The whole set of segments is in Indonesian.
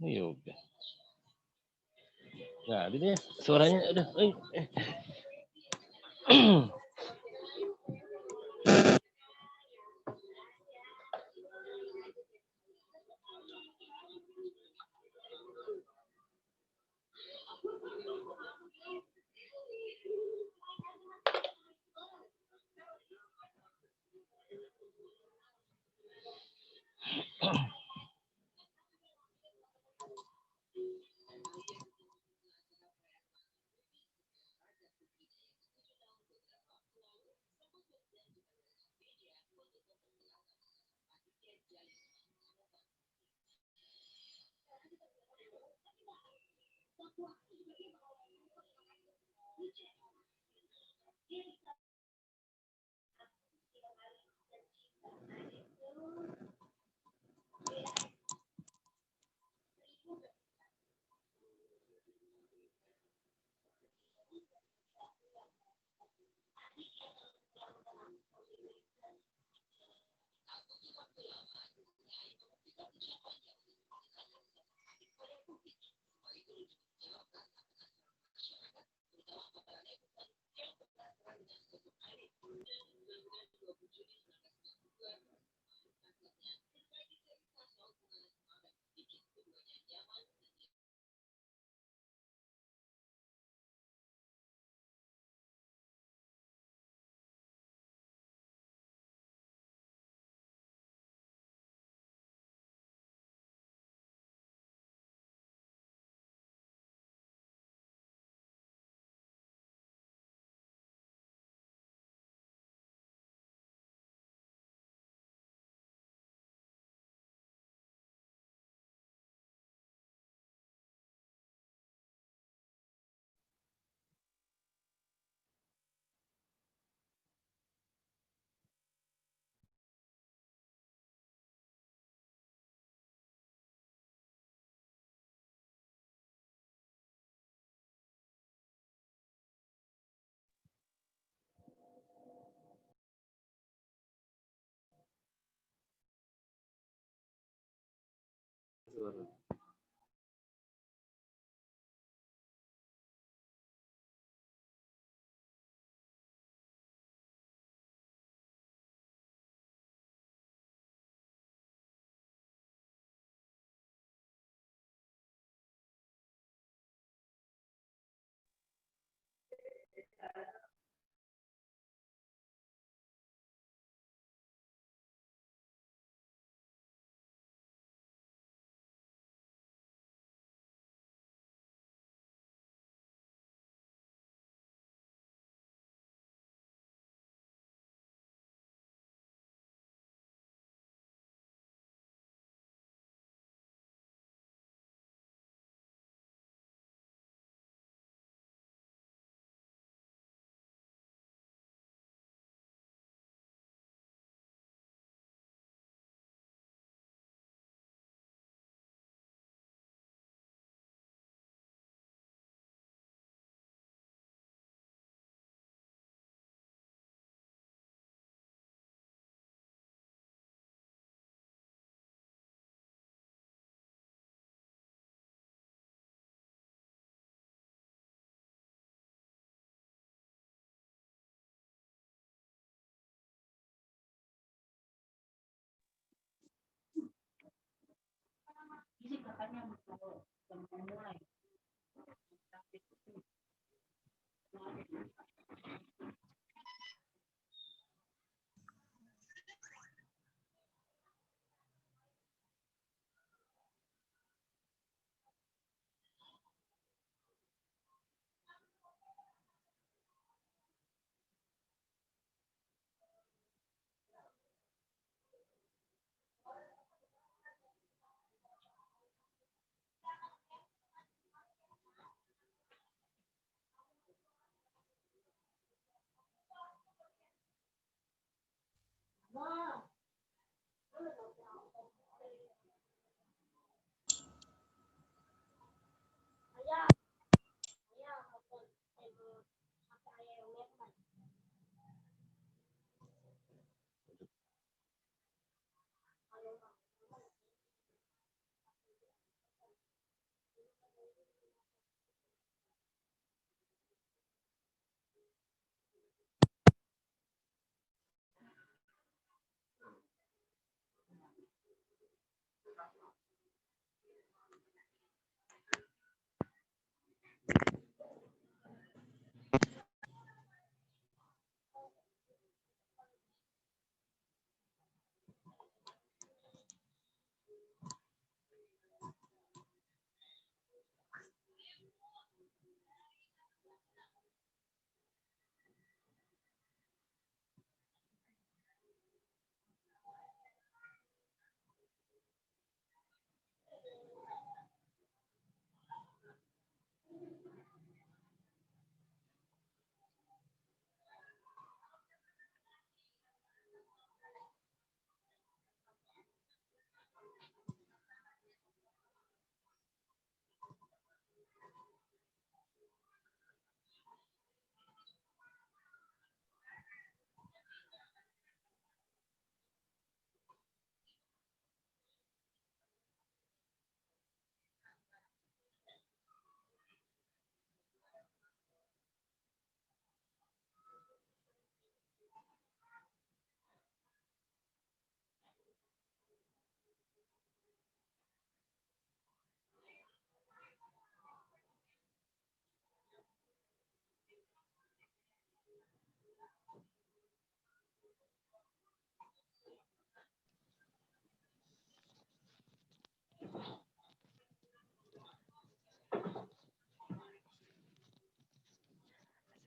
Iya udah. Nah, ini suaranya udah.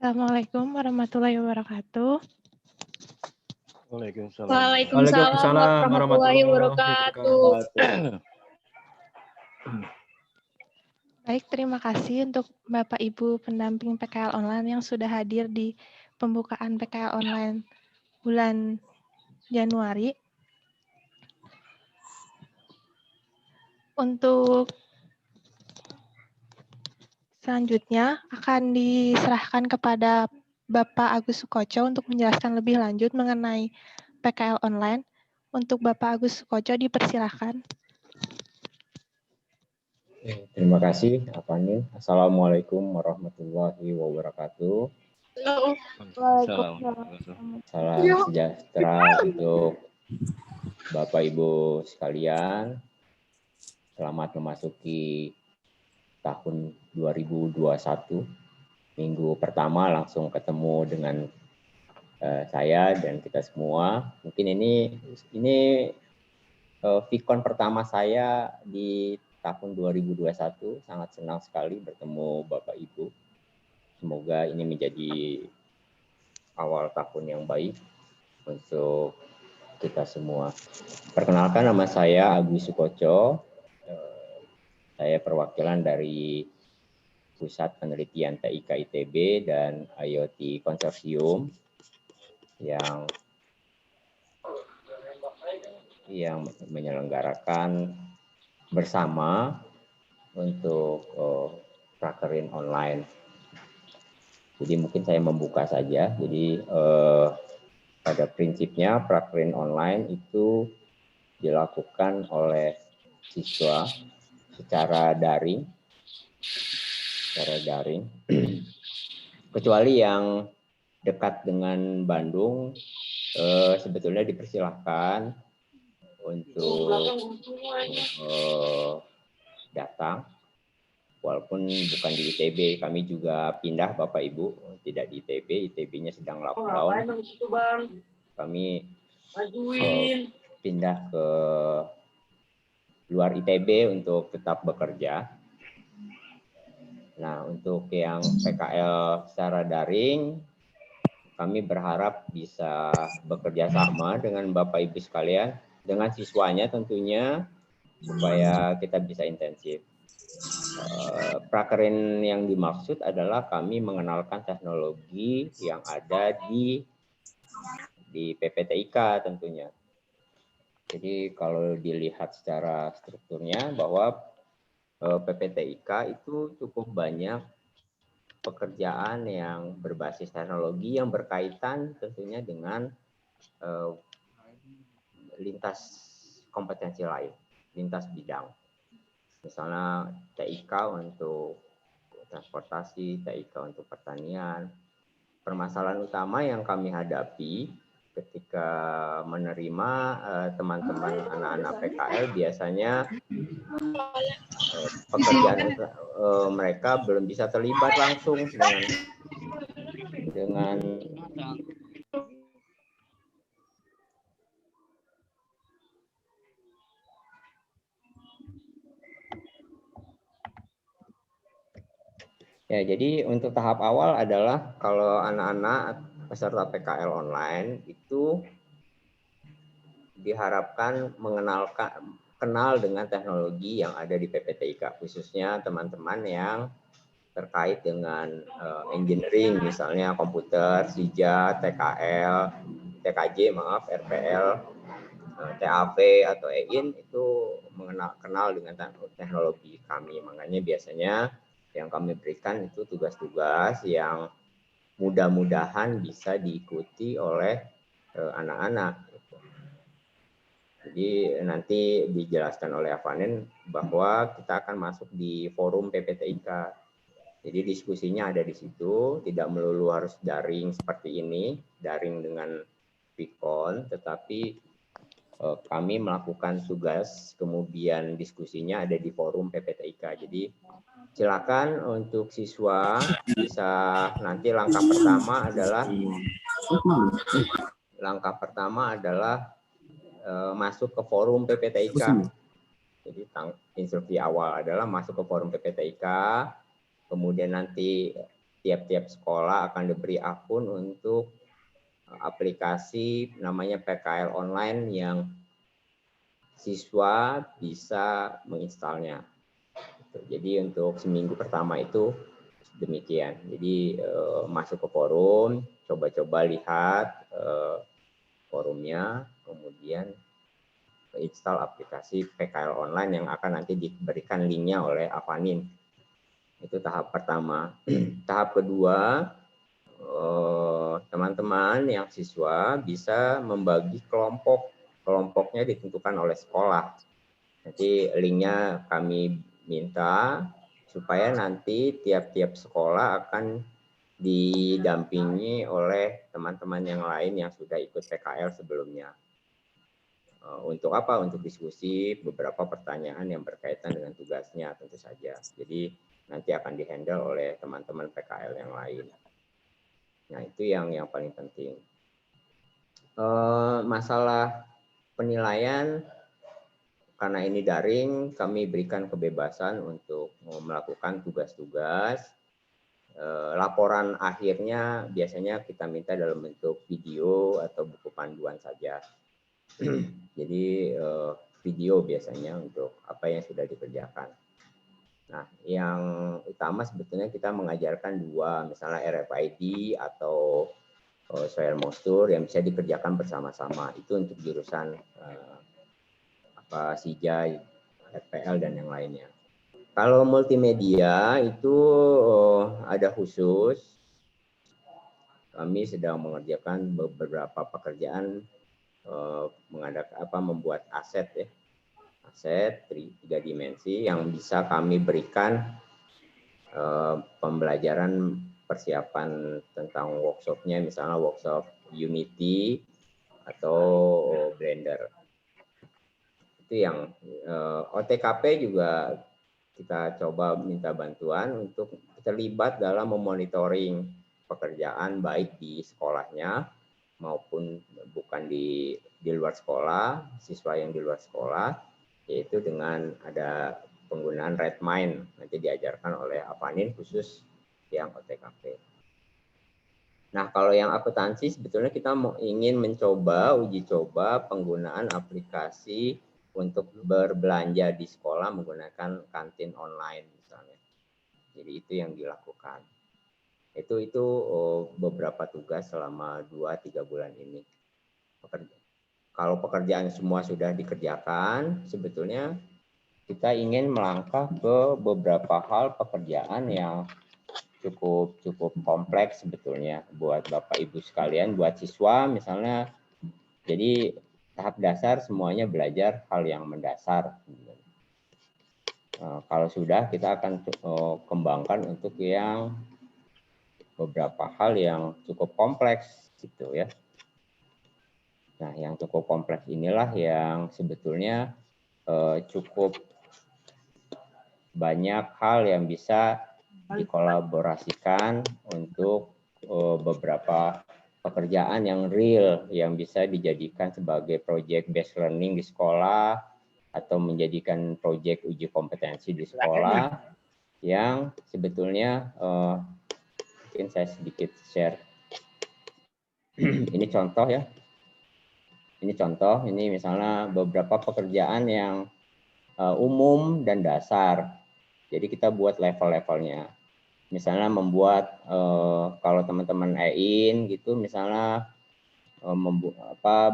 Assalamualaikum warahmatullahi wabarakatuh. Waalaikumsalam. Waalaikumsalam warahmatullahi wabarakatuh. Baik, terima kasih untuk Bapak Ibu pendamping PKL online yang sudah hadir di pembukaan PKL online bulan Januari. Untuk selanjutnya akan diserahkan kepada Bapak Agus Sukoco untuk menjelaskan lebih lanjut mengenai PKL online. Untuk Bapak Agus Sukoco dipersilahkan. Terima kasih, Afanin. Assalamualaikum warahmatullahi wabarakatuh. Waalaikumsalam. Salam sejahtera untuk Bapak Ibu sekalian. Selamat memasuki tahun 2021. Minggu pertama langsung ketemu dengan saya dan kita semua. Mungkin ini Vicon pertama saya di tahun 2021, sangat senang sekali bertemu Bapak Ibu. Semoga ini menjadi awal tahun yang baik untuk kita semua. Perkenalkan, nama saya Agus Sukoco. Saya perwakilan dari Pusat Penelitian TIK ITB dan IoT Konsorsium yang menyelenggarakan bersama untuk prakerin online. Jadi mungkin saya membuka saja. Jadi pada prinsipnya prakerin online itu dilakukan oleh siswa secara daring. Kecuali yang dekat dengan Bandung, sebetulnya dipersilahkan untuk datang, walaupun bukan di ITB. Kami juga pindah, Bapak Ibu, tidak di ITB, ITB-nya sedang lockdown. Kami pindah ke luar ITB untuk tetap bekerja. Nah, untuk yang PKL secara daring, kami berharap bisa bekerja sama dengan Bapak Ibu sekalian, dengan siswanya tentunya, supaya kita bisa intensif. Prakerin yang dimaksud adalah kami mengenalkan teknologi yang ada di PPTIK tentunya. Jadi kalau dilihat secara strukturnya bahwa PPTIK itu cukup banyak pekerjaan yang berbasis teknologi yang berkaitan tentunya dengan lintas kompetensi lain, lintas bidang. Misalnya TIK untuk transportasi, TIK untuk pertanian. Permasalahan utama yang kami hadapi ketika menerima teman-teman anak-anak PKL biasanya pekerjaan mereka belum bisa terlibat langsung dengan ya. Jadi untuk tahap awal adalah kalau anak-anak peserta PKL online itu diharapkan kenal dengan teknologi yang ada di PPTIK, khususnya teman-teman yang terkait dengan engineering, misalnya komputer, SIJA, TKL, TKJ, RPL, TAV atau EIN, itu kenal dengan teknologi kami. Makanya biasanya yang kami berikan itu tugas-tugas yang mudah-mudahan bisa diikuti oleh anak-anak. Jadi nanti dijelaskan oleh Avanen bahwa kita akan masuk di forum PPTIK. Jadi diskusinya ada di situ, tidak melulu harus daring seperti ini, daring dengan Vicon, tetapi kami melakukan tugas, kemudian diskusinya ada di forum PPTIK. Jadi silakan untuk siswa bisa nanti langkah pertama adalah masuk ke forum PPTIK. Jadi instruksi awal adalah masuk ke forum PPTIK, kemudian nanti tiap-tiap sekolah akan diberi akun untuk aplikasi namanya PKL online yang siswa bisa menginstalnya. Jadi untuk seminggu pertama itu demikian. Jadi masuk ke forum, coba-coba lihat forumnya, kemudian install aplikasi PKL online yang akan nanti diberikan linknya oleh Avanin. Itu tahap pertama. Tahap kedua, teman-teman yang siswa bisa membagi kelompok. Kelompoknya ditentukan oleh sekolah. Nanti linknya kami minta supaya nanti tiap-tiap sekolah akan didampingi oleh teman-teman yang lain yang sudah ikut PKL sebelumnya. Untuk apa? Untuk diskusi beberapa pertanyaan yang berkaitan dengan tugasnya tentu saja. Jadi nanti akan dihandle oleh teman-teman PKL yang lain. Nah itu yang paling penting. Masalah penilaian, karena ini daring, kami berikan kebebasan untuk melakukan tugas-tugas. Laporan akhirnya biasanya kita minta dalam bentuk video atau buku panduan saja. Jadi video biasanya untuk apa yang sudah dikerjakan. Nah, yang utama sebetulnya kita mengajarkan dua, misalnya RFID atau soil moisture yang bisa dikerjakan bersama-sama. Itu untuk jurusan SIJA, RPL dan yang lainnya. Kalau multimedia itu ada khusus. Kami sedang mengerjakan beberapa pekerjaan membuat aset ya, aset 3 dimensi yang bisa kami berikan pembelajaran persiapan tentang workshopnya, misalnya workshop Unity atau Blender. Itu yang OTKP juga kita coba minta bantuan untuk terlibat dalam memonitoring pekerjaan baik di sekolahnya maupun bukan di luar sekolah, siswa yang di luar sekolah, yaitu dengan ada penggunaan Redmine, nanti diajarkan oleh Avanin khusus yang OTKP. Nah, kalau yang akuntansi sebetulnya kita ingin mencoba, uji coba penggunaan aplikasi untuk berbelanja di sekolah menggunakan kantin online misalnya. Jadi itu yang dilakukan. Itu beberapa tugas selama 2-3 bulan ini. Kalau pekerjaan semua sudah dikerjakan, sebetulnya kita ingin melangkah ke beberapa hal pekerjaan yang cukup kompleks sebetulnya buat Bapak Ibu sekalian, buat siswa misalnya. Jadi tahap dasar semuanya belajar hal yang mendasar. Kalau sudah kita akan kembangkan untuk yang beberapa hal yang cukup kompleks gitu ya. Nah, yang cukup kompleks inilah yang sebetulnya cukup banyak hal yang bisa dikolaborasikan untuk beberapa pekerjaan yang real yang bisa dijadikan sebagai project based learning di sekolah atau menjadikan project uji kompetensi di sekolah yang sebetulnya mungkin saya sedikit share. Ini contoh ya. Ini contoh, ini misalnya beberapa pekerjaan yang umum dan dasar. Jadi kita buat level-levelnya. Misalnya membuat kalau teman-teman EIN gitu, misalnya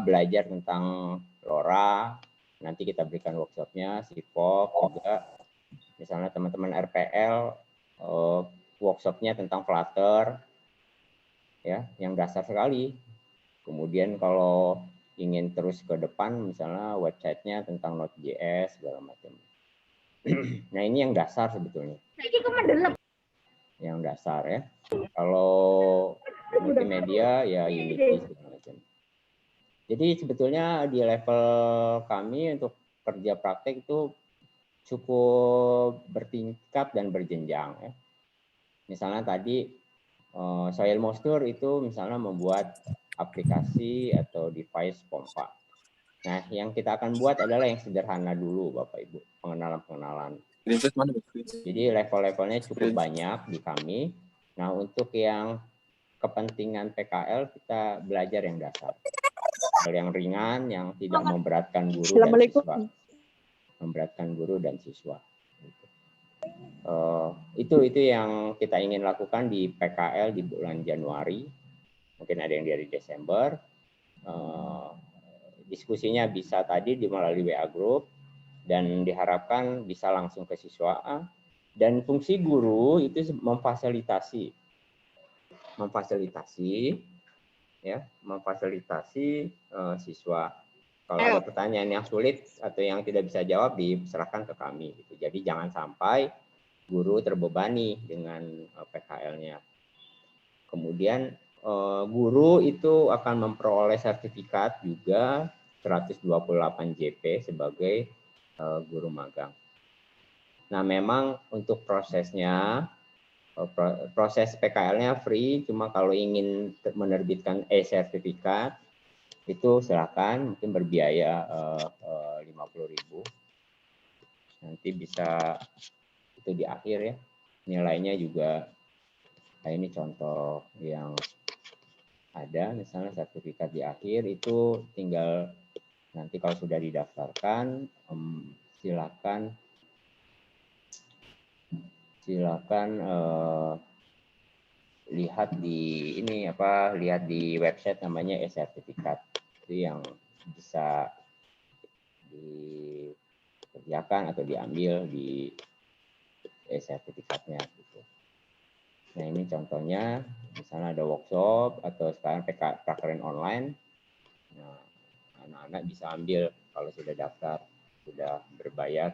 belajar tentang LoRa, nanti kita berikan workshopnya, SIPOK juga. Misalnya teman-teman RPL, workshopnya tentang Flutter, ya, yang dasar sekali. Kemudian kalau ingin terus ke depan, misalnya websitenya tentang Node.js segala macam. Nah ini yang dasar sebetulnya. Yang dasar ya. Kalau multimedia ya Unity segala macam. Jadi sebetulnya di level kami untuk kerja praktek itu cukup bertingkat dan berjenjang ya. Misalnya tadi soil moisture itu misalnya membuat aplikasi atau device pompa. Nah, yang kita akan buat adalah yang sederhana dulu Bapak Ibu, pengenalan-pengenalan. Jadi level-levelnya cukup banyak di kami. Nah, untuk yang kepentingan PKL kita belajar yang dasar. Hal yang ringan yang tidak memberatkan guru dan siswa. Memberatkan guru dan siswa. Itu yang kita ingin lakukan di PKL di bulan Januari. Mungkin ada yang dari Desember. Diskusinya bisa tadi melalui WA Group dan diharapkan bisa langsung ke siswa. Dan fungsi guru itu memfasilitasi siswa. Kalau ada pertanyaan yang sulit atau yang tidak bisa jawab diserahkan ke kami. Gitu. Jadi jangan sampai guru terbebani dengan PKL-nya. Kemudian guru itu akan memperoleh sertifikat juga 128 JP sebagai guru magang. Nah, memang untuk prosesnya, proses PKL-nya free, cuma kalau ingin menerbitkan e-sertifikat, itu silakan, mungkin berbiaya 50.000. Nanti bisa itu di akhir ya, nilainya juga, nah ini contoh yang ada, misalnya sertifikat di akhir itu tinggal nanti kalau sudah didaftarkan, silakan lihat di website namanya e-sertifikat. Itu yang bisa dikerjakan atau diambil di e-sertifikatnya gitu. Nah, ini contohnya, misalnya ada workshop atau sekarang prakerin online. Nah, anak-anak bisa ambil kalau sudah daftar, sudah berbayar,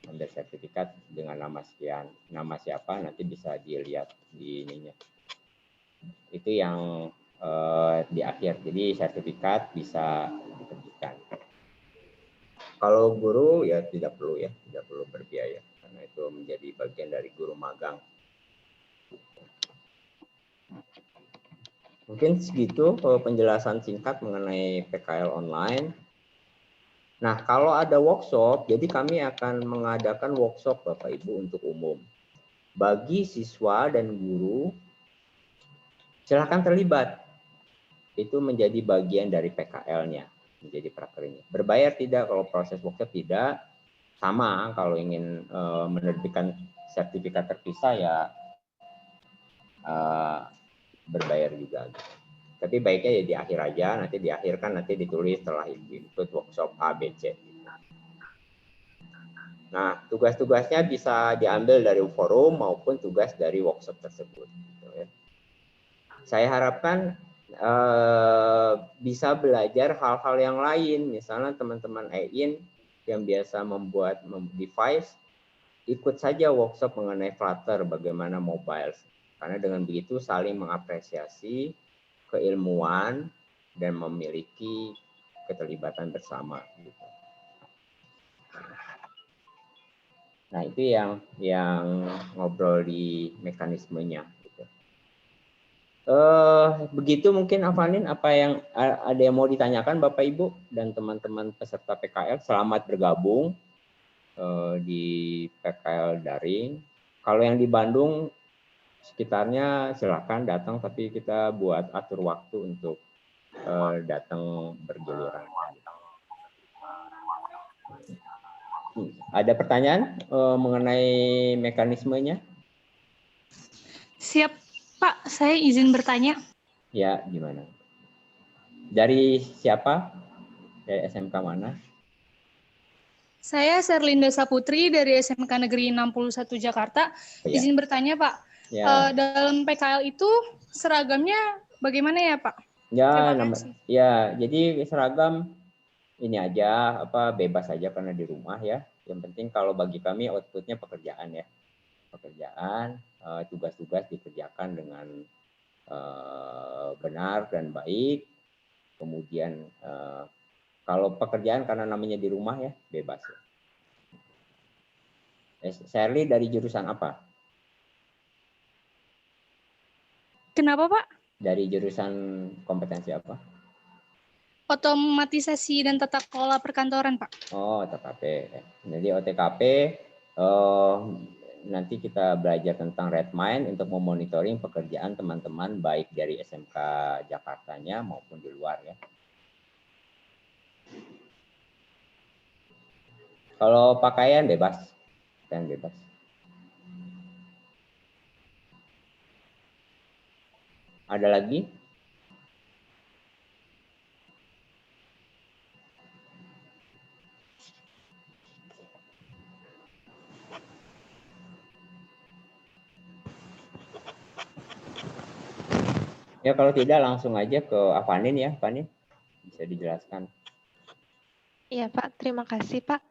ambil sertifikat dengan nama sekian. Nama siapa nanti bisa dilihat di ininya. Itu yang di akhir. Jadi sertifikat bisa diterbitkan. Kalau guru ya tidak perlu berbiaya karena itu menjadi bagian dari guru magang. Mungkin segitu penjelasan singkat mengenai PKL online. Nah, kalau ada workshop, jadi kami akan mengadakan workshop Bapak Ibu untuk umum. Bagi siswa dan guru, silakan terlibat. Itu menjadi bagian dari PKL-nya, menjadi prakerja. Berbayar tidak kalau proses workshop tidak. Sama kalau ingin menerbitkan sertifikat terpisah ya berbayar juga. Tapi baiknya ya di akhir aja, nanti di akhir kan nanti ditulis setelah ikut workshop A, B, C. Nah, tugas-tugasnya bisa diambil dari forum maupun tugas dari workshop tersebut. Saya harapkan bisa belajar hal-hal yang lain. Misalnya teman-teman EIN yang biasa membuat device, ikut saja workshop mengenai Flutter, bagaimana mobile. Karena dengan begitu saling mengapresiasi keilmuan dan memiliki keterlibatan bersama. Nah, itu yang ngobrol di mekanismenya. Begitu mungkin Avanin, ada yang mau ditanyakan Bapak Ibu dan teman-teman peserta PKL. Selamat bergabung di PKL daring. Kalau yang di Bandung sekitarnya silakan datang, tapi kita buat atur waktu untuk datang bergiliran. Ada pertanyaan mengenai mekanismenya? Siap, Pak. Saya izin bertanya. Ya, gimana? Dari siapa? Dari SMK mana? Saya Serlinda Saputri dari SMK Negeri 61 Jakarta. Ya. Izin bertanya, Pak. Ya. Dalam PKL itu seragamnya bagaimana ya, Pak? Ya, jadi seragam ini aja, bebas aja karena di rumah ya. Yang penting kalau bagi kami outputnya pekerjaan ya. Pekerjaan, tugas-tugas dikerjakan dengan benar dan baik. Kemudian kalau pekerjaan karena namanya di rumah ya, bebas ya. Shirley dari jurusan apa? Kenapa, Pak? Dari jurusan kompetensi apa? Otomatisasi dan tata kelola perkantoran, Pak. Oh, OTKP. Jadi OTKP nanti kita belajar tentang Redmine untuk memonitoring pekerjaan teman-teman baik dari SMK Jakartanya maupun di luar ya. Kalau pakaian bebas, Ada lagi? Ya kalau tidak langsung aja ke Avanin ya, Avanin. Bisa dijelaskan. Iya Pak, terima kasih Pak.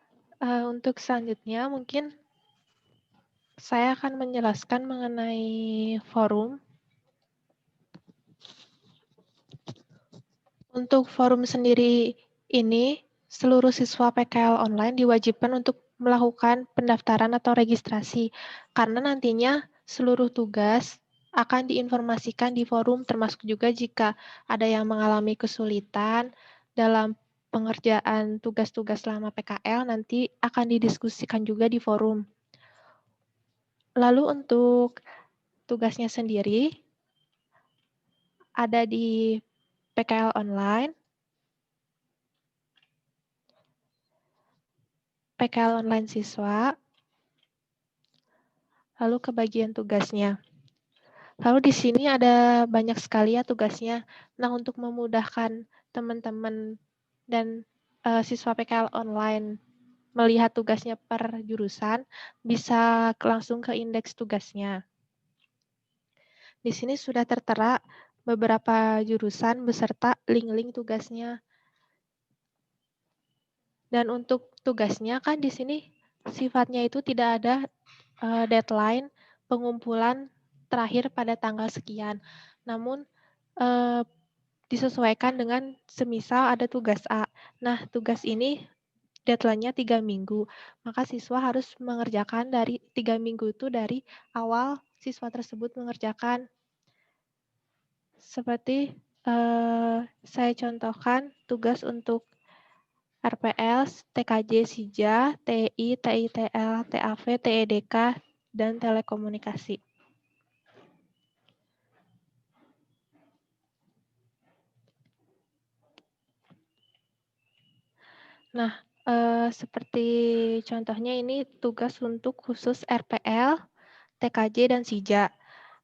Untuk selanjutnya mungkin saya akan menjelaskan mengenai forum. Untuk forum sendiri ini, seluruh siswa PKL online diwajibkan untuk melakukan pendaftaran atau registrasi, karena nantinya seluruh tugas akan diinformasikan di forum, termasuk juga jika ada yang mengalami kesulitan dalam pengerjaan tugas-tugas selama PKL, nanti akan didiskusikan juga di forum. Lalu untuk tugasnya sendiri, ada di PKL online, PKL online siswa, lalu ke bagian tugasnya. Lalu di sini ada banyak sekali ya tugasnya. Nah, untuk memudahkan teman-teman dan siswa PKL online melihat tugasnya per jurusan, bisa langsung ke indeks tugasnya. Di sini sudah tertera beberapa jurusan beserta link-link tugasnya. Dan untuk tugasnya kan di sini sifatnya itu tidak ada deadline pengumpulan terakhir pada tanggal sekian. Namun disesuaikan dengan semisal ada tugas A. Nah, tugas ini deadline-nya 3 minggu. Maka siswa harus mengerjakan dari 3 minggu itu dari awal siswa tersebut mengerjakan. Seperti saya contohkan tugas untuk RPL, TKJ, SIJA, TI, TITL, TAV, TEDK, dan telekomunikasi. Nah, seperti contohnya ini tugas untuk khusus RPL, TKJ, dan SIJA.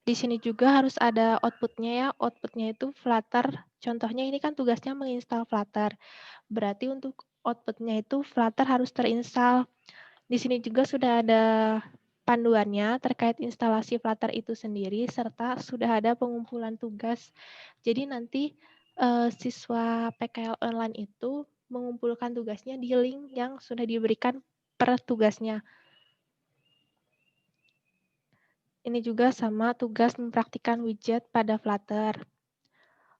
Di sini juga harus ada output-nya ya. Output-nya itu Flutter. Contohnya ini kan tugasnya menginstal Flutter. Berarti untuk output-nya itu Flutter harus terinstall. Di sini juga sudah ada panduannya terkait instalasi Flutter itu sendiri, serta sudah ada pengumpulan tugas. Jadi nanti siswa PKL online itu mengumpulkan tugasnya di link yang sudah diberikan per tugasnya. Ini juga sama tugas mempraktikkan widget pada Flutter.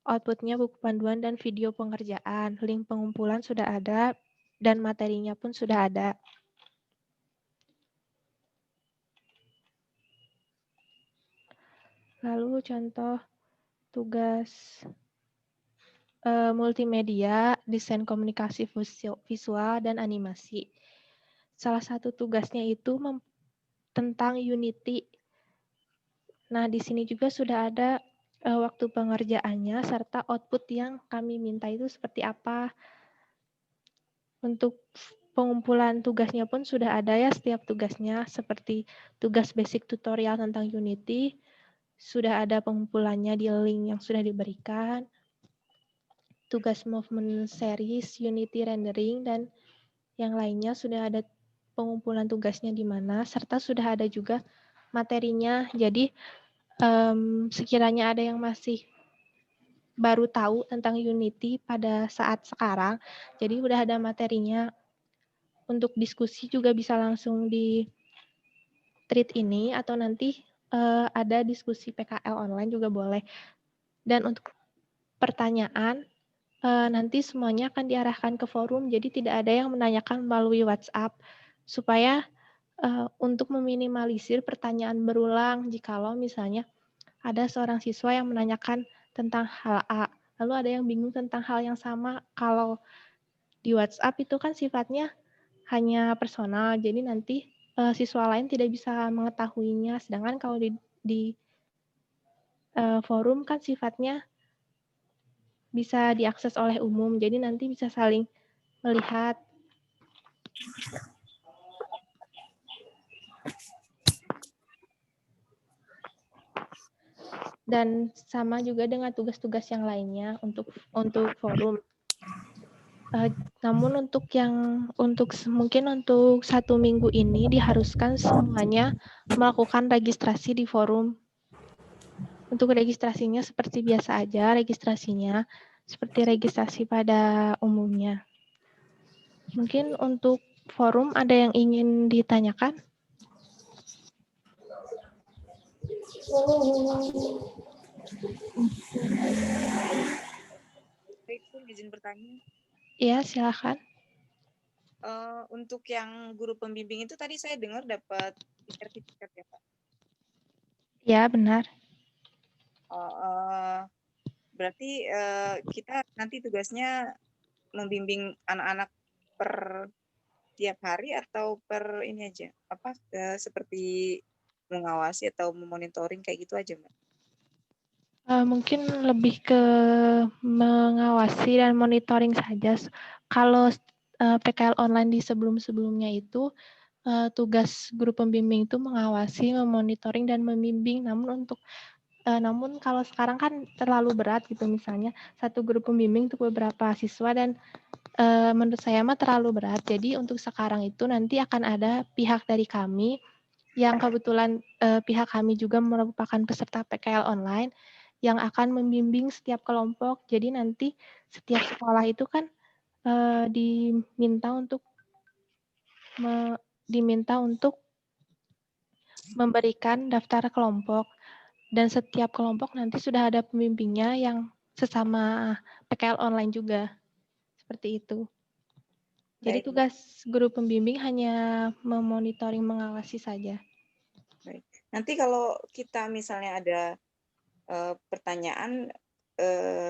Outputnya buku panduan dan video pengerjaan. Link pengumpulan sudah ada dan materinya pun sudah ada. Lalu contoh tugas multimedia, desain komunikasi visual, dan animasi. Salah satu tugasnya itu tentang Unity. Nah, di sini juga sudah ada waktu pengerjaannya serta output yang kami minta itu seperti apa. Untuk pengumpulan tugasnya pun sudah ada ya setiap tugasnya, seperti tugas basic tutorial tentang Unity, sudah ada pengumpulannya di link yang sudah diberikan. Tugas movement series, Unity rendering, dan yang lainnya sudah ada pengumpulan tugasnya di mana, serta sudah ada juga materinya. Jadi sekiranya ada yang masih baru tahu tentang Unity pada saat sekarang, jadi udah ada materinya. Untuk diskusi juga bisa langsung di thread ini, atau nanti ada diskusi PKL online juga boleh. Dan untuk pertanyaan, nanti semuanya akan diarahkan ke forum, jadi tidak ada yang menanyakan melalui WhatsApp, supaya untuk meminimalisir pertanyaan berulang jikalau misalnya ada seorang siswa yang menanyakan tentang hal A, lalu ada yang bingung tentang hal yang sama. Kalau di WhatsApp itu kan sifatnya hanya personal, jadi nanti siswa lain tidak bisa mengetahuinya. Sedangkan kalau di forum kan sifatnya bisa diakses oleh umum, jadi nanti bisa saling melihat. Dan sama juga dengan tugas-tugas yang lainnya untuk forum. Namun mungkin untuk 1 minggu ini diharuskan semuanya melakukan registrasi di forum. Untuk registrasinya seperti biasa aja, registrasinya seperti registrasi pada umumnya. Mungkin untuk forum ada yang ingin ditanyakan? Baik, izin bertanya. Iya, silakan. Untuk yang guru pembimbing itu tadi saya dengar dapat sertifikat ya, Pak? Ya, benar. Berarti kita nanti tugasnya membimbing anak-anak per tiap hari atau per ini aja? Seperti mengawasi atau memonitoring kayak gitu aja, Mbak? Mungkin lebih ke mengawasi dan monitoring saja. Kalau PKL online di sebelum-sebelumnya itu tugas guru pembimbing itu mengawasi, memonitoring dan membimbing. Namun kalau sekarang kan terlalu berat gitu, misalnya satu guru pembimbing untuk beberapa siswa, dan menurut saya mah terlalu berat. Jadi untuk sekarang itu nanti akan ada pihak dari kami yang kebetulan pihak kami juga merupakan peserta PKL online yang akan membimbing setiap kelompok. Jadi nanti setiap sekolah itu kan diminta untuk memberikan daftar kelompok, dan setiap kelompok nanti sudah ada pembimbingnya yang sesama PKL online juga. Seperti itu. Jadi Baik, tugas guru pembimbing hanya memonitoring, mengawasi saja. baik. Nanti kalau kita misalnya ada pertanyaan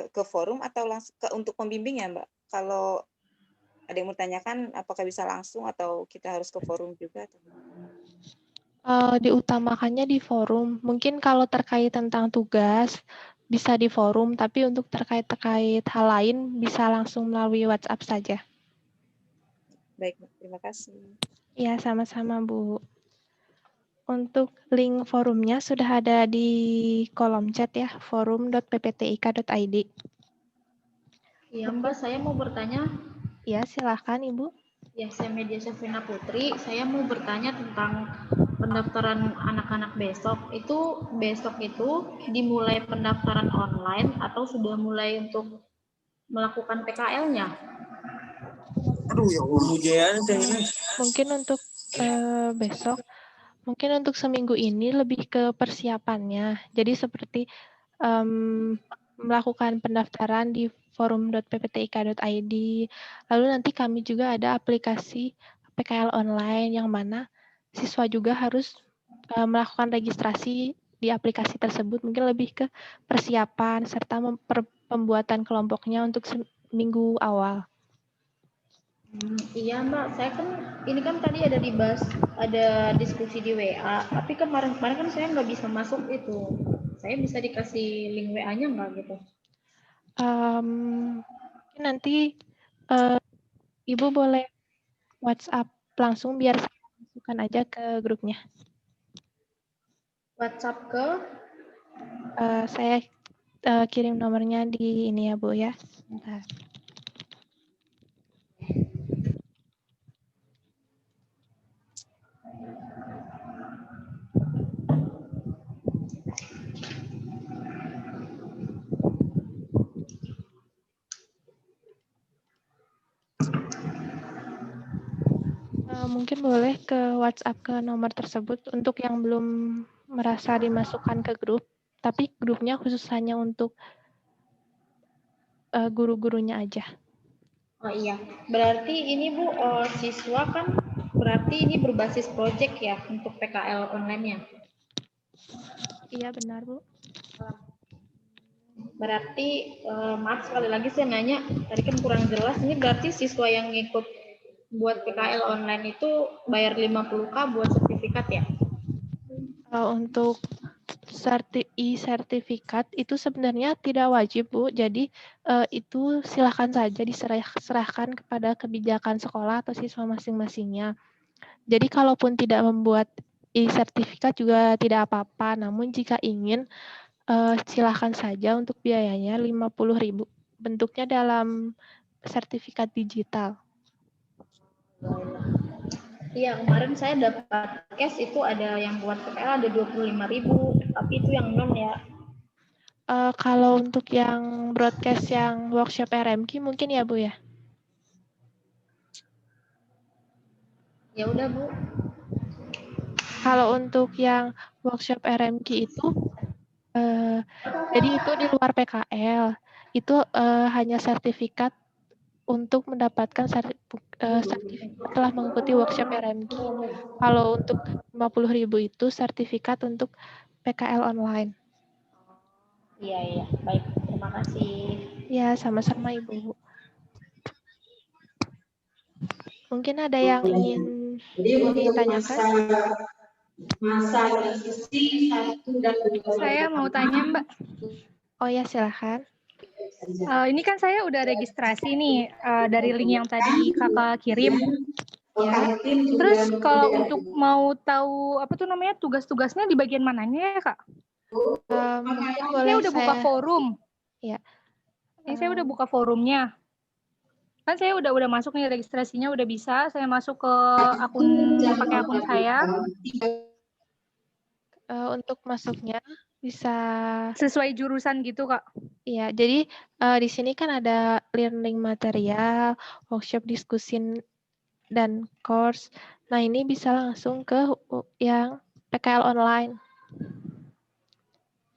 ke forum atau langsung untuk pembimbing ya, Mbak? Kalau ada yang bertanyakan, apakah bisa langsung atau kita harus ke forum juga? Diutamakannya di forum. Mungkin kalau terkait tentang tugas bisa di forum, tapi untuk terkait hal lain bisa langsung melalui WhatsApp saja. Baik, terima kasih. Ya, sama-sama, Bu. Untuk link forumnya sudah ada di kolom chat ya, forum.pptik.id. Iya, Mbak, saya mau bertanya. Ya, silahkan, Ibu. Ya, saya Media Safina Putri. Saya mau bertanya tentang pendaftaran anak-anak besok. Besok itu dimulai pendaftaran online atau sudah mulai untuk melakukan PKL-nya? Aduh, ya Allah. Mungkin untuk besok, mungkin untuk seminggu ini lebih ke persiapannya. Jadi seperti melakukan pendaftaran di forum.pptik.id. Lalu nanti kami juga ada aplikasi PKL online yang mana siswa juga harus melakukan registrasi di aplikasi tersebut. Mungkin lebih ke persiapan serta pembuatan kelompoknya untuk seminggu awal. Iya, Mbak, saya kan ini kan tadi ada dibahas, ada diskusi di WA, tapi kemarin kan saya nggak bisa masuk itu. Saya bisa dikasih link WA-nya nggak gitu? Nanti Ibu boleh WhatsApp langsung biar saya masukkan aja ke grupnya. WhatsApp ke? Saya kirim nomornya di ini ya, Bu ya. Bentar. Mungkin boleh ke WhatsApp ke nomor tersebut untuk yang belum merasa dimasukkan ke grup, tapi grupnya khusus hanya untuk guru-gurunya aja. Oh iya, berarti ini Bu, siswa kan berarti ini berbasis project ya untuk PKL online-nya? Iya benar, Bu. Berarti maaf sekali lagi saya nanya, tadi kan kurang jelas, ini berarti siswa yang buat PKL online itu bayar 50K buat sertifikat ya? Untuk e-sertifikat itu sebenarnya tidak wajib, Bu. Jadi itu silakan saja diserahkan kepada kebijakan sekolah atau siswa masing-masingnya. Jadi kalaupun tidak membuat e-sertifikat juga tidak apa-apa. Namun jika ingin silakan saja untuk biayanya 50.000. Bentuknya dalam sertifikat digital. Iya, kemarin saya dapat cash itu ada yang buat PKL ada 25.000, tapi itu yang non ya. Kalau untuk yang broadcast yang workshop RMQ mungkin ya, Bu ya? Ya udah, Bu. Kalau untuk yang workshop RMQ itu, jadi itu di luar PKL. Itu hanya sertifikat untuk mendapatkan sertifikat telah mengikuti workshop RMQ. Kalau untuk 50.000 itu sertifikat untuk PKL online. Iya, baik. Terima kasih. Ya, sama-sama Ibu. Mungkin ada yang ingin ditanyakan? Saya mau tanya, Mbak. Oh ya, silahkan. Ini kan saya udah registrasi nih dari link yang tadi Kakak kirim. Ya. Terus kalau untuk mau tahu apa tuh namanya tugas-tugasnya di bagian mananya ya, Kak? Mungkin Saya boleh udah buka forum. Ya. Ini saya udah buka forumnya. Kan saya udah masuk nih registrasinya udah bisa. Saya masuk ke pakai akun saya. Untuk masuknya bisa sesuai jurusan gitu, Kak. Iya, jadi di sini kan ada learning material, workshop diskusi dan course. Nah, ini bisa langsung ke yang PKL online.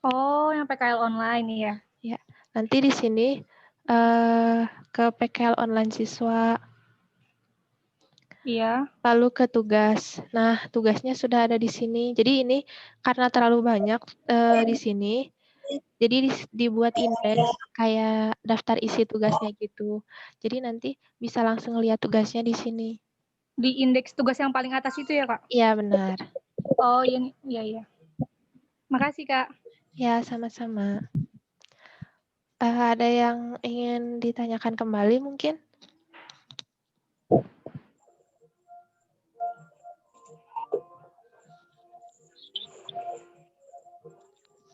Oh, yang PKL online ya. Ya, nanti di sini ke PKL online siswa. Iya. Lalu ke tugas. Nah, tugasnya sudah ada di sini. Jadi ini karena terlalu banyak di sini, jadi dibuat indeks kayak daftar isi tugasnya gitu. Jadi nanti bisa langsung lihat tugasnya di sini. Di indeks tugas yang paling atas itu ya, Kak? Iya, benar. Oh, iya. Makasih, Kak. Ya, sama-sama. Ada yang ingin ditanyakan kembali mungkin?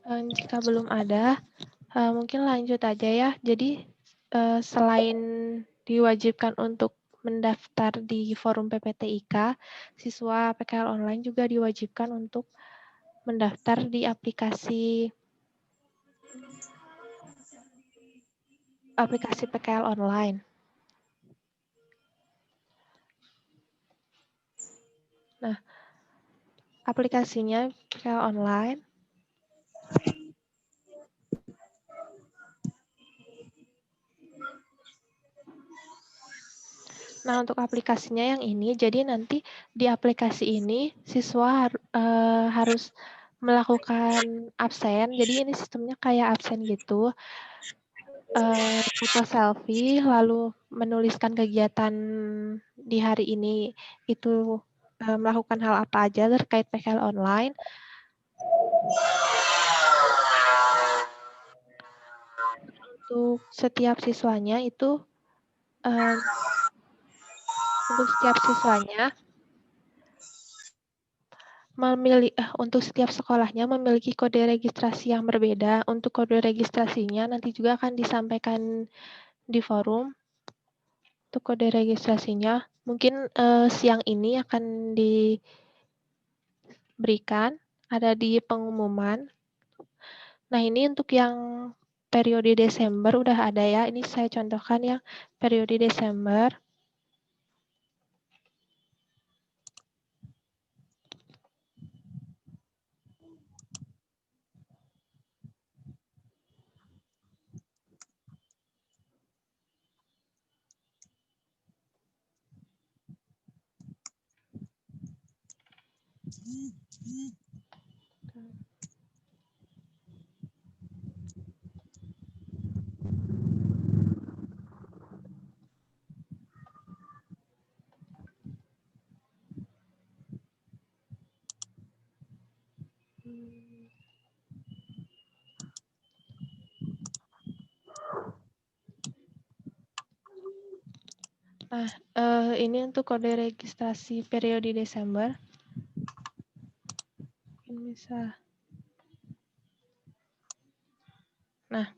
Jika belum ada, mungkin lanjut aja ya. Jadi, selain diwajibkan untuk mendaftar di forum PPTIK, siswa PKL online juga diwajibkan untuk mendaftar di aplikasi PKL online. Nah, aplikasinya PKL online. Nah, untuk aplikasinya yang ini, jadi nanti di aplikasi ini siswa harus melakukan absen. Jadi ini sistemnya kayak absen gitu. Foto selfie, lalu menuliskan kegiatan di hari ini itu melakukan hal apa aja terkait PKL online. Untuk setiap siswanya itu untuk setiap sekolahnya memiliki kode registrasi yang berbeda. Untuk kode registrasinya nanti juga akan disampaikan di forum. Untuk kode registrasinya mungkin siang ini akan diberikan, ada di pengumuman. Nah, ini untuk yang periode Desember udah ada ya. Ini saya contohkan yang periode Desember. Nah, ini untuk kode registrasi periode Desember. Mungkin bisa. Nah,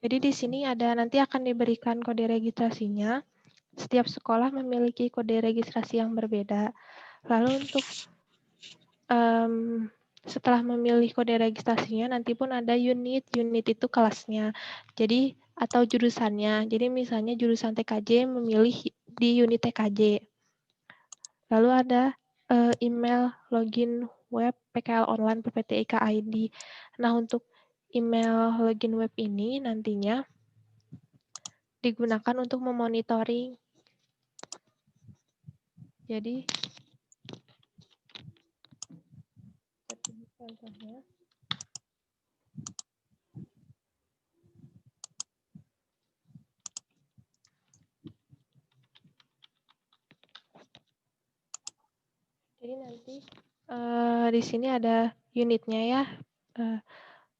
jadi di sini ada nanti akan diberikan kode registrasinya. Setiap sekolah memiliki kode registrasi yang berbeda. Lalu untuk setelah memilih kode registrasinya, nanti pun ada unit itu kelasnya. Jadi atau jurusannya. Jadi misalnya jurusan TKJ memilih di unit TKJ. Lalu ada email login web PKL online PPTIK ID. Nah, untuk email login web ini nantinya digunakan untuk memonitoring. Jadi contohnya. Jadi nanti di sini ada unitnya ya,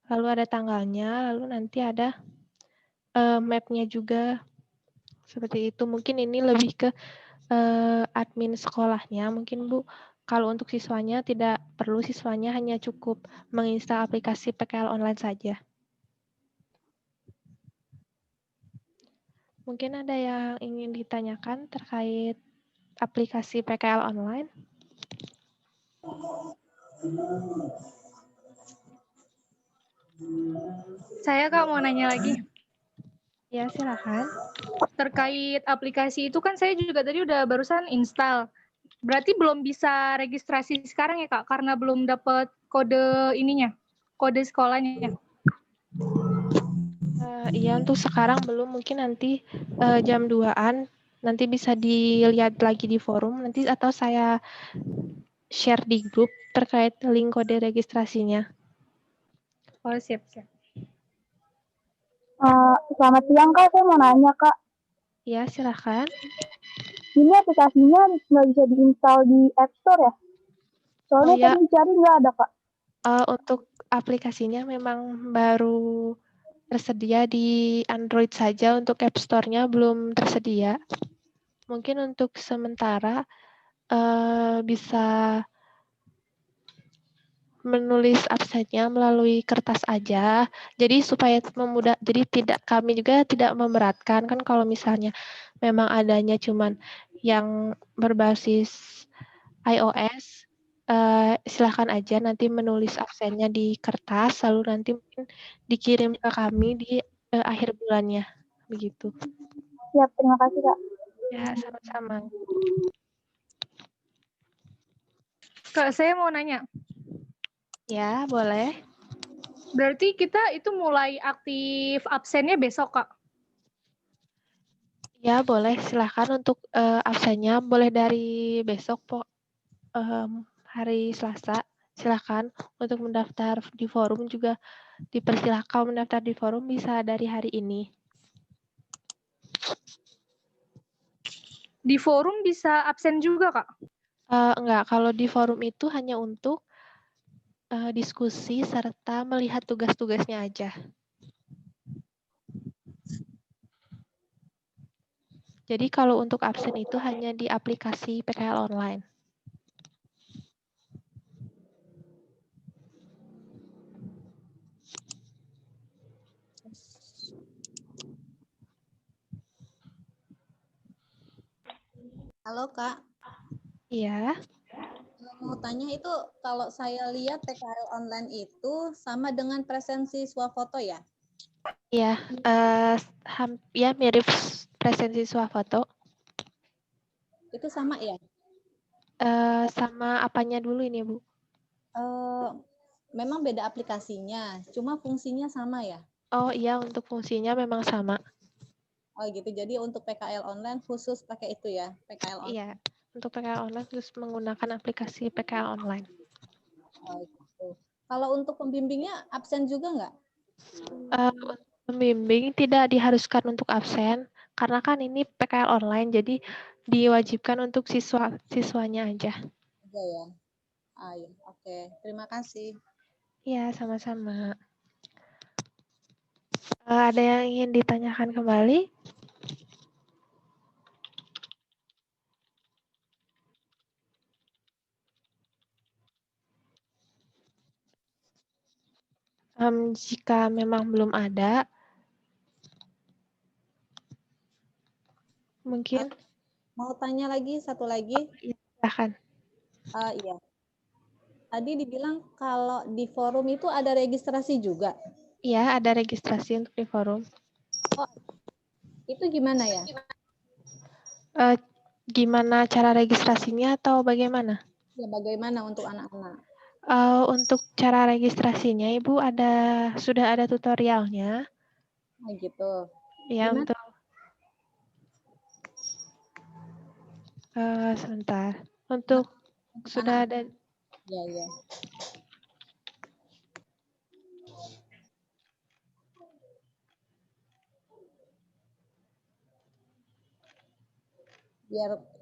lalu ada tanggalnya, lalu nanti ada map-nya juga, seperti itu. Mungkin ini lebih ke admin sekolahnya, mungkin Bu. Kalau untuk siswanya tidak perlu, siswanya hanya cukup menginstal aplikasi PKL online saja. Mungkin ada yang ingin ditanyakan terkait aplikasi PKL online? Saya Kak mau nanya lagi. Ya, silakan. Terkait aplikasi itu kan saya juga tadi udah barusan install. Berarti belum bisa registrasi sekarang ya Kak, karena belum dapat kode ininya, kode sekolahnya. Iya, untuk sekarang belum, mungkin nanti jam 2-an nanti bisa dilihat lagi di forum nanti, atau saya share di grup terkait link kode registrasinya. Oh, siap. Selamat siang Kak, saya mau nanya Kak. Ya, silakan. Ini aplikasinya nggak bisa diinstal di App Store ya? Soalnya ya. tadi cari nggak ada Kak. Untuk aplikasinya memang baru tersedia di Android saja, untuk App Store-nya belum tersedia. Mungkin untuk sementara bisa menulis absennya melalui kertas aja. Jadi supaya memudah, jadi kami juga tidak memberatkan kan kalau misalnya memang adanya cuman yang berbasis iOS, silahkan aja nanti menulis absennya di kertas, lalu nanti mungkin dikirim ke kami di akhir bulannya, begitu. Siap, terima kasih Kak. Ya, sama-sama. Kak, saya mau nanya. Ya, boleh. Berarti kita itu mulai aktif absennya besok, Kak? Ya, boleh. Silahkan untuk absennya boleh dari besok, hari Selasa. Silahkan untuk mendaftar di forum juga dipersilahkan mendaftar di forum bisa dari hari ini. Di forum bisa absen juga, Kak? Enggak, kalau di forum itu hanya untuk diskusi serta melihat tugas-tugasnya aja. Jadi kalau untuk absen itu hanya di aplikasi PKL online. Halo Kak. Iya. Mau tanya itu kalau saya lihat PKL online itu sama dengan presensi swafoto ya? Iya, ya mirip presensi swafoto. Itu sama ya? Sama apanya dulu ini, Bu? Memang beda aplikasinya, cuma fungsinya sama ya? Oh iya, untuk fungsinya memang sama. Oh gitu, jadi untuk PKL online khusus pakai itu ya? PKL online. Iya, untuk PKL online terus menggunakan aplikasi PKL online. Oh gitu. Kalau untuk pembimbingnya absen juga nggak? Pembimbing tidak diharuskan untuk absen, karena kan ini PKL online, jadi diwajibkan untuk siswanya aja. Ada ya? Ah, ya. Oke, terima kasih. Ya, sama-sama. Ada yang ingin ditanyakan kembali? Jika memang belum ada, mungkin Mau tanya lagi, satu lagi. silakan. Iya. Tadi dibilang kalau di forum itu ada registrasi juga. Iya, ada registrasi untuk di forum. Oh, itu gimana ya? Gimana cara registrasinya atau bagaimana? Ya, bagaimana untuk anak-anak? Untuk cara registrasinya, Ibu sudah ada tutorialnya. Nah, gitu. Ya, Gimana? untuk sebentar. Untuk sudah ada. Ya, ya.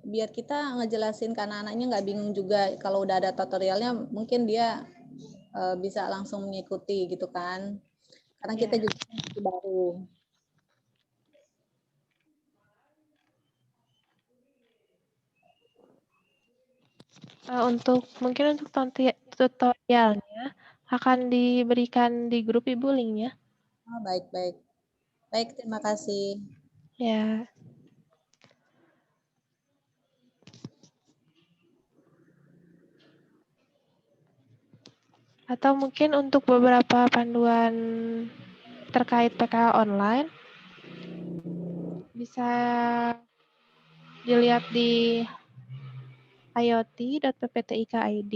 Biar kita ngejelasin ke anak-anaknya nggak bingung juga. Kalau udah ada tutorialnya, mungkin dia bisa langsung mengikuti gitu kan. Karena kita juga masih baru. Mungkin untuk tutorialnya akan diberikan di grup Ibu linknya. Oh, baik, baik. Baik, terima kasih. Ya. Atau mungkin untuk beberapa panduan terkait PKL online bisa dilihat di iot.pptik.id.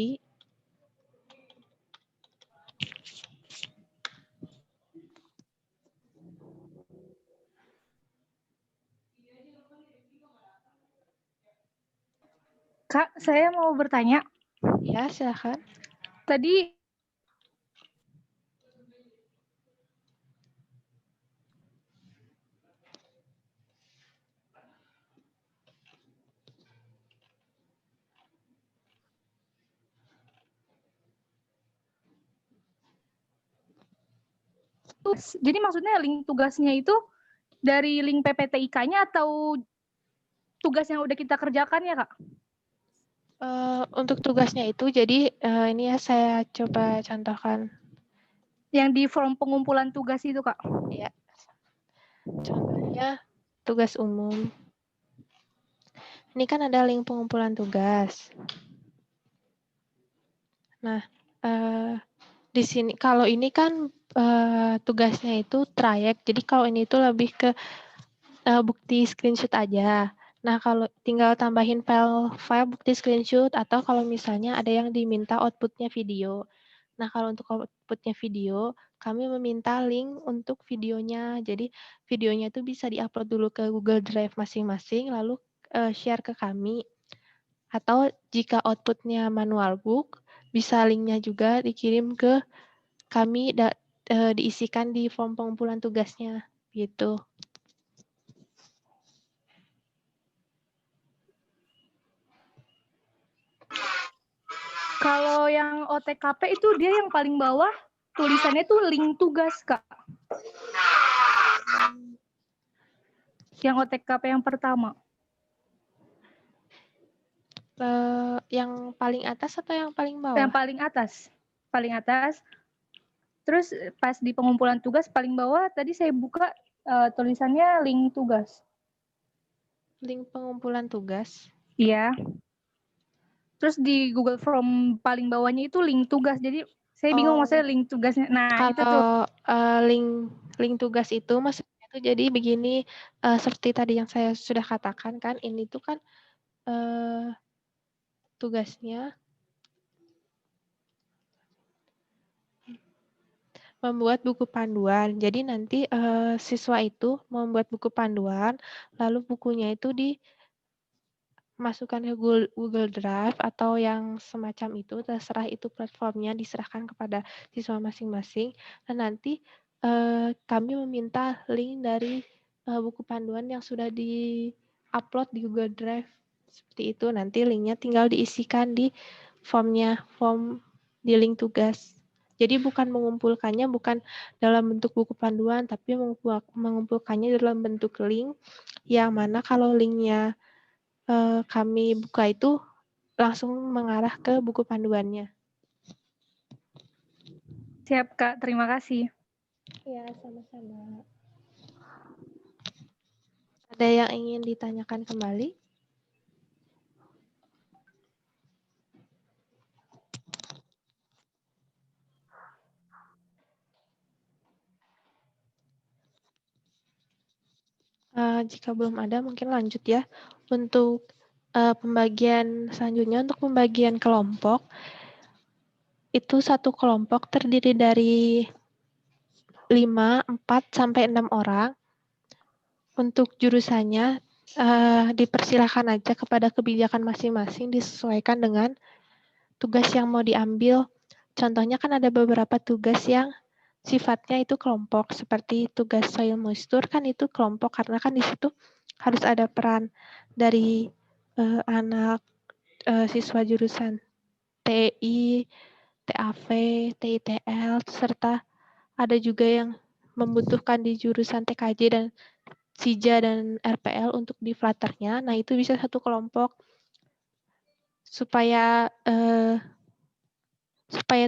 Kak, saya mau bertanya. Ya, silakan. Tadi jadi maksudnya link tugasnya itu dari link PPTIK-nya atau tugas yang udah kita kerjakan ya, Kak? Untuk tugasnya itu, jadi ini ya saya coba contohkan. Yang di form pengumpulan tugas itu, Kak? Ya. Contohnya tugas umum. Ini kan ada link pengumpulan tugas. Nah, di sini kalau ini kan tugasnya itu trayek. Jadi kalau ini itu lebih ke bukti screenshot aja. Nah, kalau tinggal tambahin file bukti screenshot atau kalau misalnya ada yang diminta outputnya video. Nah, kalau untuk outputnya video, kami meminta link untuk videonya. Jadi, videonya itu bisa diupload dulu ke Google Drive masing-masing, lalu share ke kami. Atau jika outputnya manual book, bisa linknya juga dikirim ke kami, diisikan di form pengumpulan tugasnya. Gitu. Kalau yang OTKP itu dia yang paling bawah tulisannya tuh link tugas, Kak. Yang OTKP yang pertama. Yang paling atas atau yang paling bawah? Yang paling atas. Paling atas. Terus pas di pengumpulan tugas paling bawah tadi saya buka tulisannya link tugas. Link pengumpulan tugas? Iya. Terus di Google Form paling bawahnya itu link tugas. Jadi saya bingung maksudnya link tugasnya. Nah, kalau itu tuh. Link tugas itu maksudnya itu jadi begini, seperti tadi yang saya sudah katakan kan, ini tuh kan tugasnya membuat buku panduan. Jadi nanti siswa itu membuat buku panduan, lalu bukunya itu dimasukkan ke Google Drive atau yang semacam itu, terserah itu platformnya, diserahkan kepada siswa masing-masing. Dan nanti kami meminta link dari buku panduan yang sudah di-upload di Google Drive. Seperti itu, nanti linknya tinggal diisikan di form di link tugas. Jadi bukan mengumpulkannya bukan dalam bentuk buku panduan, tapi mengumpulkannya dalam bentuk link, yang mana kalau linknya kami buka itu langsung mengarah ke buku panduannya. Siap, Kak. Terima kasih. Ya, sama-sama. Ada yang ingin ditanyakan kembali? Jika belum ada, mungkin lanjut ya. Untuk pembagian selanjutnya, untuk pembagian kelompok, itu satu kelompok terdiri dari 5, 4, sampai 6 orang. Untuk jurusannya, dipersilakan aja kepada kebijakan masing-masing disesuaikan dengan tugas yang mau diambil. Contohnya kan ada beberapa tugas yang sifatnya itu kelompok, seperti tugas soil moisture kan itu kelompok, karena kan di situ harus ada peran dari anak siswa jurusan TI, TAV, TITL, serta ada juga yang membutuhkan di jurusan TKJ dan SIJA dan RPL untuk di Flutter-nya. Nah, itu bisa satu kelompok supaya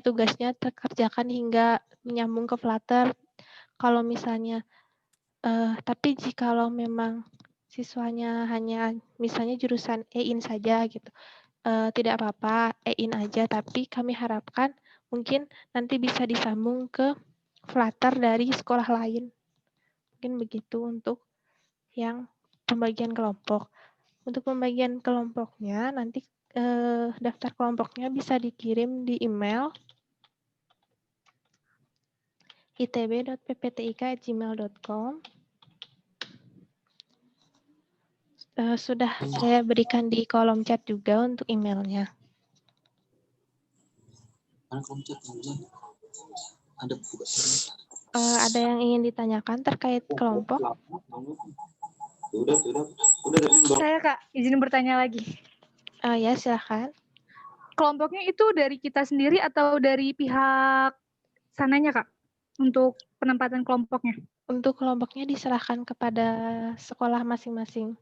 tugasnya terkerjakan hingga menyambung ke Flutter. Kalau misalnya tapi jikalau memang siswanya hanya misalnya jurusan EIN saja gitu, tidak apa-apa, EIN aja, tapi kami harapkan mungkin nanti bisa disambung ke Flutter dari sekolah lain. Mungkin begitu untuk yang pembagian kelompok. Untuk pembagian kelompoknya, nanti daftar kelompoknya bisa dikirim di email itb.pptik@gmail.com. Sudah saya berikan di kolom chat juga untuk emailnya. Ada yang ingin ditanyakan terkait kelompok? Saya, Kak, izin bertanya lagi. Ya, silahkan. Kelompoknya itu dari kita sendiri atau dari pihak sananya, Kak? Untuk penempatan kelompoknya? Untuk kelompoknya diserahkan kepada sekolah masing-masing.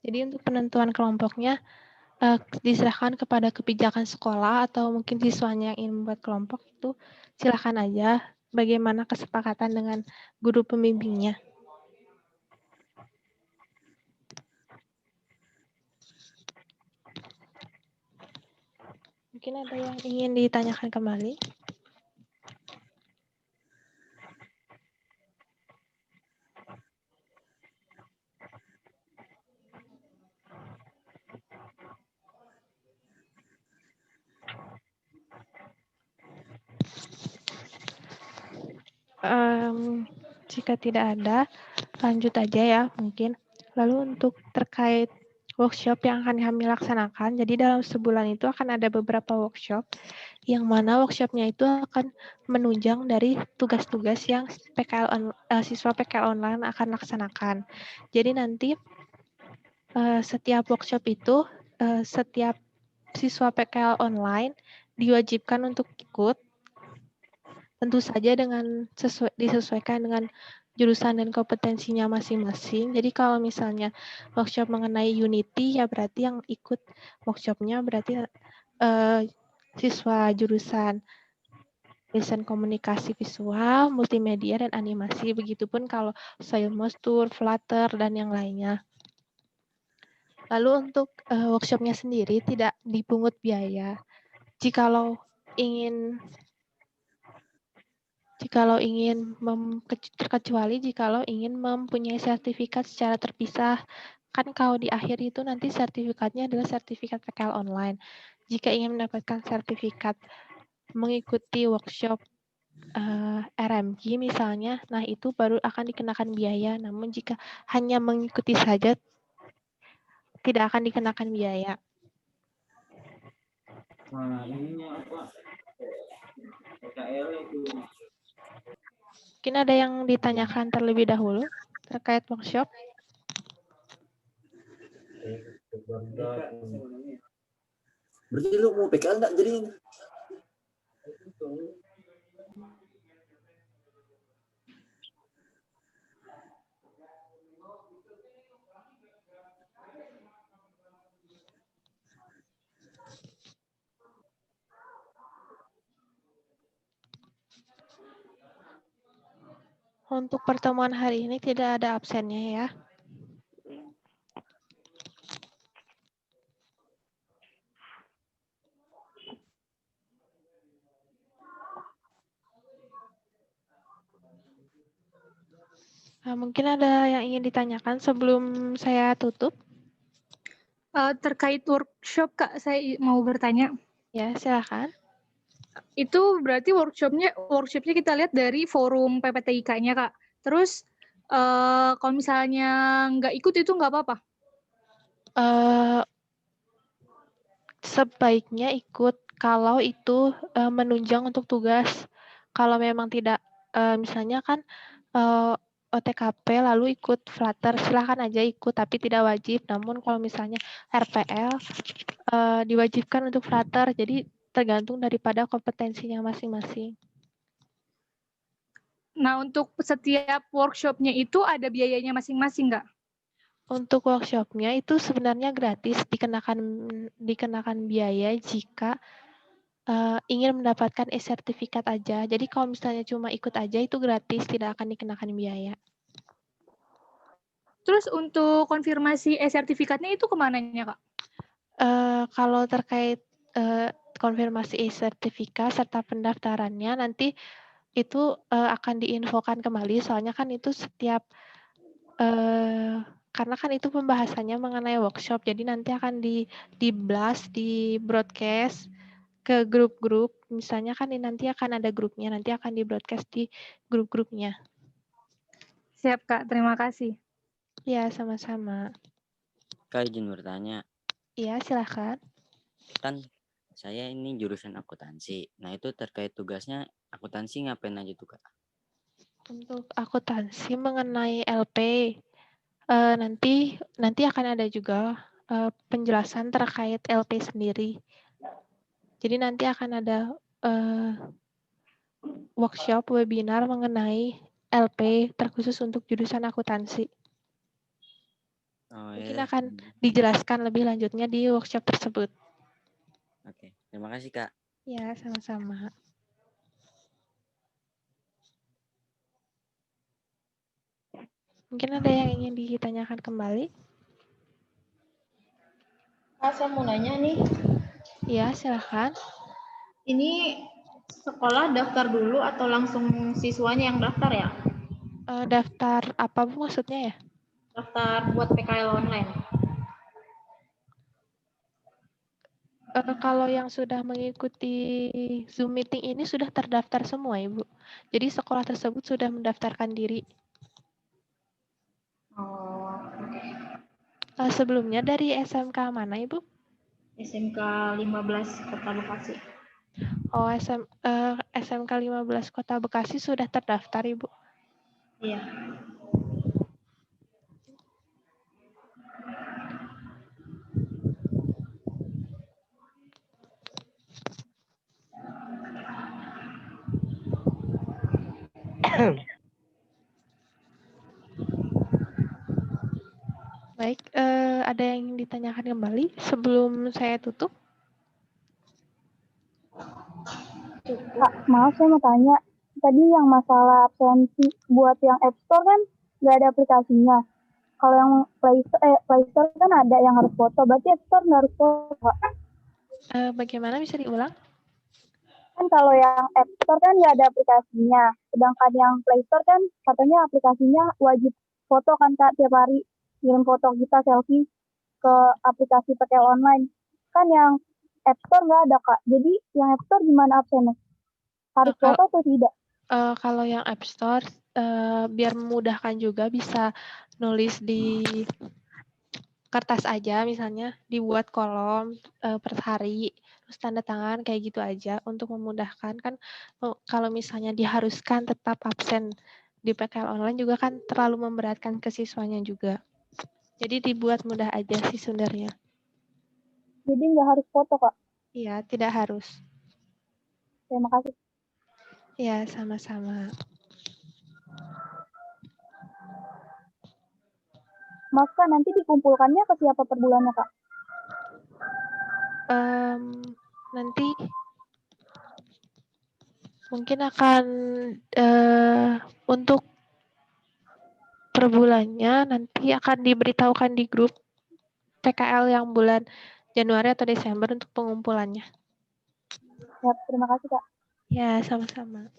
Jadi untuk penentuan kelompoknya diserahkan kepada kebijakan sekolah atau mungkin siswanya yang ingin membuat kelompok itu silakan aja bagaimana kesepakatan dengan guru pembimbingnya. Mungkin ada yang ingin ditanyakan kembali? Jika tidak ada, lanjut aja ya mungkin. Lalu untuk terkait workshop yang akan kami laksanakan, jadi dalam sebulan itu akan ada beberapa workshop, yang mana workshopnya itu akan menunjang dari tugas-tugas yang siswa PKL online akan laksanakan. Jadi nanti setiap workshop itu, setiap siswa PKL online diwajibkan untuk ikut, tentu saja dengan disesuaikan dengan jurusan dan kompetensinya masing-masing. Jadi kalau misalnya workshop mengenai Unity, ya berarti yang ikut workshopnya berarti siswa jurusan desain komunikasi visual, multimedia, dan animasi. Begitupun kalau soil moisture, Flutter, dan yang lainnya. Lalu untuk workshopnya sendiri tidak dipungut biaya. Jikalau ingin terkecuali jikalau ingin mempunyai sertifikat secara terpisah, kan kalau di akhir itu nanti sertifikatnya adalah sertifikat PKL online. Jika ingin mendapatkan sertifikat mengikuti workshop RMG misalnya, nah itu baru akan dikenakan biaya. Namun jika hanya mengikuti saja, tidak akan dikenakan biaya. Nah, ini apa? PKL itu. Mungkin ada yang ditanyakan terlebih dahulu terkait workshop. Berarti lu mau PKL enggak jadi? Untuk pertemuan hari ini tidak ada absennya ya. Nah, mungkin ada yang ingin ditanyakan sebelum saya tutup. Terkait workshop, Kak, saya mau bertanya. Ya, silakan. Itu berarti workshopnya kita lihat dari forum PPTIK-nya, Kak. Terus kalau misalnya nggak ikut itu nggak apa-apa? Sebaiknya ikut kalau itu menunjang untuk tugas. Kalau memang tidak, misalnya kan OTKP lalu ikut Flutter, silahkan aja ikut, tapi tidak wajib. Namun kalau misalnya RPL diwajibkan untuk Flutter, jadi tergantung daripada kompetensinya masing-masing. Nah, untuk setiap workshopnya itu ada biayanya masing-masing nggak? Untuk workshopnya itu sebenarnya gratis, dikenakan biaya jika ingin mendapatkan e-sertifikat aja. Jadi kalau misalnya cuma ikut aja itu gratis, tidak akan dikenakan biaya. Terus untuk konfirmasi e-sertifikatnya itu kemananya, Kak? Kalau terkait konfirmasi e-sertifikat serta pendaftarannya nanti itu akan diinfokan kembali, soalnya kan itu setiap karena kan itu pembahasannya mengenai workshop, jadi nanti akan di-blast, di-broadcast ke grup-grup, misalnya kan nanti akan ada grupnya, nanti akan di-broadcast di grup-grupnya. Siap, Kak. Terima kasih. Ya, sama-sama. Kak, izin bertanya. Iya, silahkan. Kan saya ini jurusan akuntansi. Nah, itu terkait tugasnya akuntansi ngapain aja tuh, Kak? Untuk akuntansi mengenai LP, nanti akan ada juga penjelasan terkait LP sendiri. Jadi nanti akan ada workshop webinar mengenai LP terkhusus untuk jurusan akuntansi. Oh, Mungkin ya. akan dijelaskan lebih lanjutnya di workshop tersebut. Oke, terima kasih, Kak. Ya, sama-sama. Mungkin ada yang ingin ditanyakan kembali? Kak, saya mau nanya nih. Ya, silahkan. Ini sekolah daftar dulu atau langsung siswanya yang daftar ya? Daftar apa Bu maksudnya ya? Daftar buat PKL online. Kalau yang sudah mengikuti Zoom meeting ini sudah terdaftar semua, Ibu. Jadi sekolah tersebut sudah mendaftarkan diri. Oh, oke. Sebelumnya dari SMK mana, Ibu? SMK 15 Kota Bekasi. Oh, SMK 15 Kota Bekasi sudah terdaftar, Ibu. Iya. Baik, ada yang ingin ditanyakan kembali sebelum saya tutup? Kak, maaf saya mau tanya. Tadi yang masalah absensi buat yang App Store kan nggak ada aplikasinya. Kalau yang Play Store kan ada yang harus foto. Berarti App Store nggak harus foto, Kak. Bagaimana bisa diulang? Kan kalau yang App Store kan nggak ada aplikasinya. Sedangkan yang Play Store kan katanya aplikasinya wajib foto kan Kak tiap hari. Kirim foto kita selfie ke aplikasi PKL online. Kan yang App Store nggak ada Kak. Jadi yang App Store gimana absennya? Harus foto atau tidak? Kalau yang App Store, biar memudahkan juga bisa nulis di kertas aja, misalnya dibuat kolom per hari, terus tanda tangan kayak gitu aja untuk memudahkan. Kan kalau misalnya diharuskan tetap absen di PKL online juga kan terlalu memberatkan ke siswanya juga. Jadi dibuat mudah aja sih sebenarnya. Jadi nggak harus foto Kak? Iya, tidak harus. Terima kasih. Ya, sama-sama. Mas Kak, nanti dikumpulkannya ke siapa per bulannya Kak? Nanti mungkin akan untuk per bulannya nanti akan diberitahukan di grup PKL yang bulan Januari atau Desember untuk pengumpulannya. Ya, terima kasih Kak. Ya, sama-sama.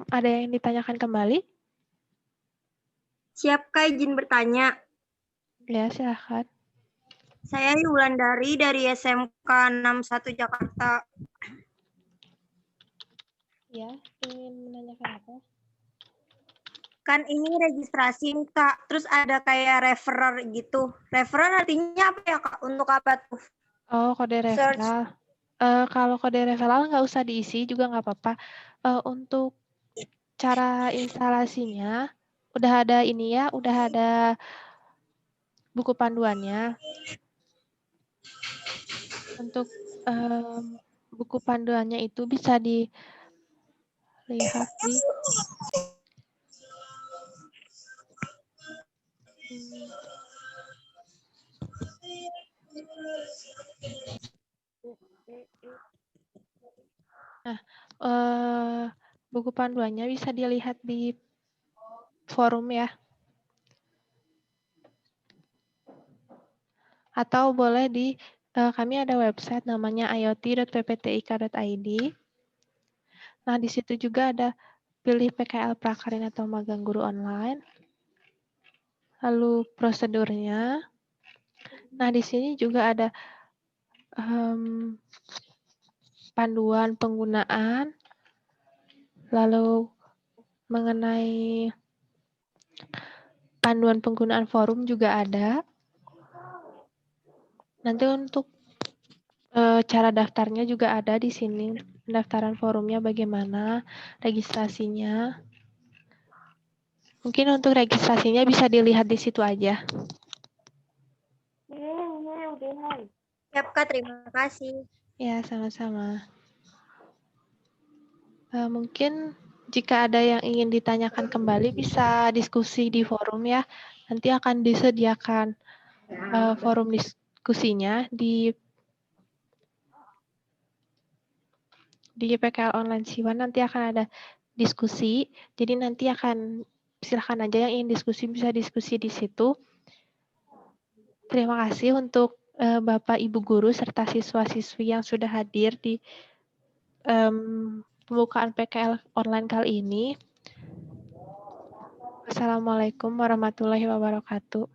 Ada yang ditanyakan kembali? Siap Kak, izin bertanya. Ya, silahkan. Saya Yulandari dari SMK 61 Jakarta. Ya, ingin menanyakan apa? Kan ini registrasi nih Kak, terus ada kayak referral gitu. Referral artinya apa ya Kak? Untuk apa tuh? Oh, kode Search. referral. Kalau kode referral nggak usah diisi juga nggak apa-apa. Untuk cara instalasinya, udah ada ini ya, udah ada buku panduannya. Untuk buku panduannya itu bisa dilihat di buku panduannya bisa dilihat di forum ya. Atau boleh kami ada website namanya iot.pptik.id. Nah, di situ juga ada pilih PKL Prakarin atau magang guru online. Lalu prosedurnya. Nah, di sini juga ada panduan penggunaan, lalu mengenai panduan penggunaan forum juga ada. Nanti untuk cara daftarnya juga ada di sini. Pendaftaran forumnya bagaimana, registrasinya. Mungkin untuk registrasinya bisa dilihat di situ aja. Siap Kak, terima kasih. Ya, sama-sama. Mungkin jika ada yang ingin ditanyakan kembali bisa diskusi di forum ya. Nanti akan disediakan forum diskusinya di PKL Online Siwan. Nanti akan ada diskusi. Jadi nanti silahkan aja yang ingin diskusi bisa diskusi di situ. Terima kasih untuk Bapak Ibu Guru serta siswa-siswi yang sudah hadir di pembukaan PKL online kali ini. Assalamualaikum warahmatullahi wabarakatuh.